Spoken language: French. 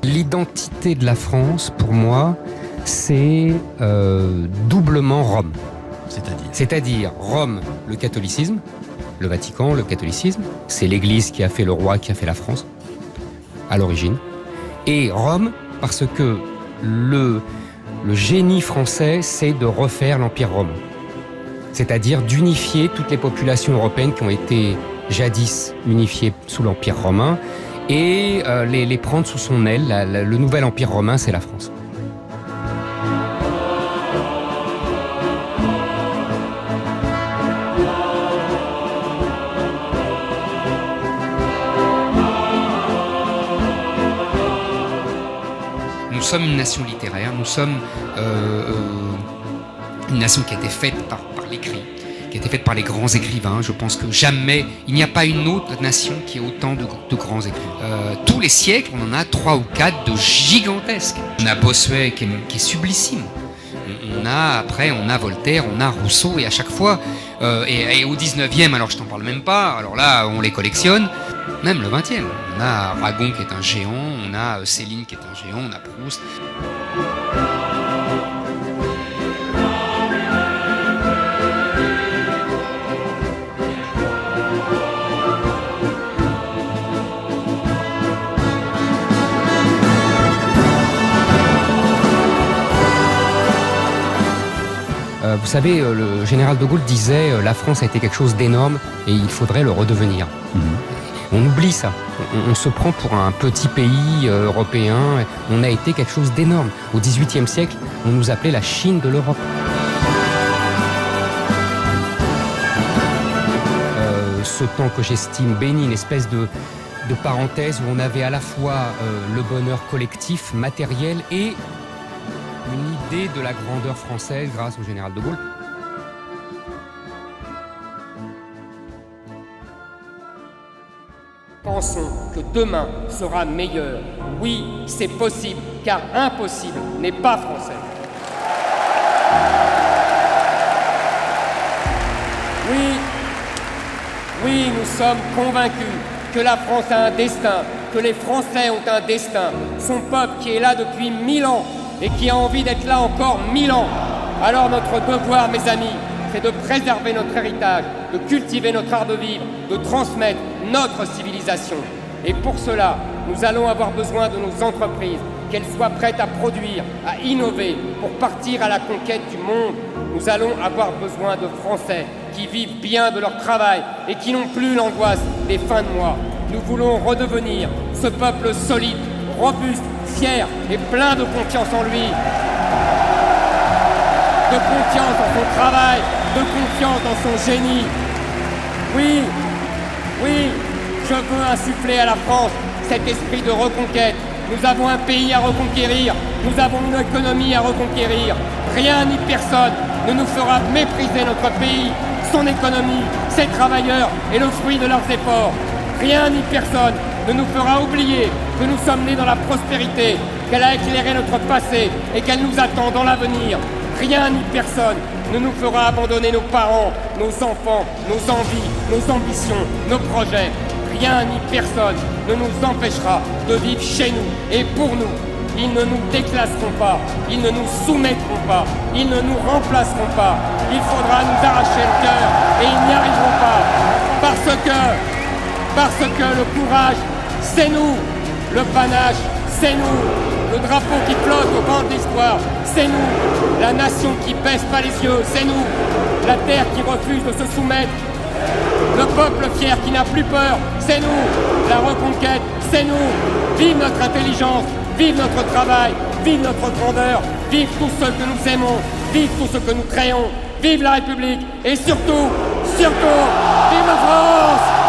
L'identité de la France, pour moi, c'est doublement Rome. C'est-à-dire Rome, le catholicisme, le Vatican, le catholicisme, c'est l'Église qui a fait le roi, qui a fait la France, à l'origine. Et Rome, parce que le génie français, c'est de refaire l'Empire romain. C'est-à-dire d'unifier toutes les populations européennes qui ont été jadis unifiées sous l'Empire romain et les prendre sous son aile. Le nouvel Empire romain, c'est la France. Nous sommes une nation littéraire, nous sommes une nation qui a été faite par l'écrit, qui a été faite par les grands écrivains. Je pense que jamais, il n'y a pas une autre nation qui ait autant de grands écrivains. Tous les siècles, on en a 3 ou 4 de gigantesques. On a Bossuet qui est sublissime. On a Voltaire, on a Rousseau, et à chaque fois, et au 19e, alors je t'en parle même pas, alors là, on les collectionne. Même le 20e, on a Aragon qui est un géant, on a Céline qui est un géant, on a Proust. Vous savez, le général de Gaulle disait « La France a été quelque chose d'énorme et il faudrait le redevenir ». On oublie ça. On se prend pour un petit pays européen. On a été quelque chose d'énorme. Au XVIIIe siècle, on nous appelait la Chine de l'Europe. Ce temps que j'estime béni, une espèce de parenthèse où on avait à la fois le bonheur collectif, matériel et une idée de la grandeur française grâce au général de Gaulle. Pensons que demain sera meilleur. Oui, c'est possible, car impossible n'est pas français. Oui, nous sommes convaincus que la France a un destin, que les Français ont un destin. Son peuple qui est là depuis 1000 ans et qui a envie d'être là encore 1000 ans. Alors notre devoir, mes amis, c'est de préserver notre héritage, de cultiver notre art de vivre, de transmettre notre civilisation. Et pour cela, nous allons avoir besoin de nos entreprises, qu'elles soient prêtes à produire, à innover, pour partir à la conquête du monde. Nous allons avoir besoin de Français qui vivent bien de leur travail et qui n'ont plus l'angoisse des fins de mois. Nous voulons redevenir ce peuple solide, robuste, fier et plein de confiance en lui. De confiance en son travail, de confiance dans son génie. Oui, je veux insuffler à la France cet esprit de reconquête. Nous avons un pays à reconquérir, nous avons une économie à reconquérir. Rien ni personne ne nous fera mépriser notre pays, son économie, ses travailleurs et le fruit de leurs efforts. Rien ni personne ne nous fera oublier que nous sommes nés dans la prospérité, qu'elle a éclairé notre passé et qu'elle nous attend dans l'avenir. Rien ni personne ne nous fera abandonner nos parents, nos enfants, nos envies, nos ambitions, nos projets. Rien ni personne ne nous empêchera de vivre chez nous et pour nous. Ils ne nous déclasseront pas, ils ne nous soumettront pas, ils ne nous remplaceront pas. Il faudra nous arracher le cœur et ils n'y arriveront pas. Parce que le courage, c'est nous. Le panache, c'est nous. Le drapeau qui flotte au vent de l'histoire, c'est nous. La nation qui baisse pas les yeux, c'est nous. La terre qui refuse de se soumettre. Le peuple fier qui n'a plus peur, c'est nous. La reconquête, c'est nous. Vive notre intelligence, vive notre travail, vive notre grandeur, vive tous ceux que nous aimons, vive tous ceux que nous créons, vive la République et surtout, vive la France!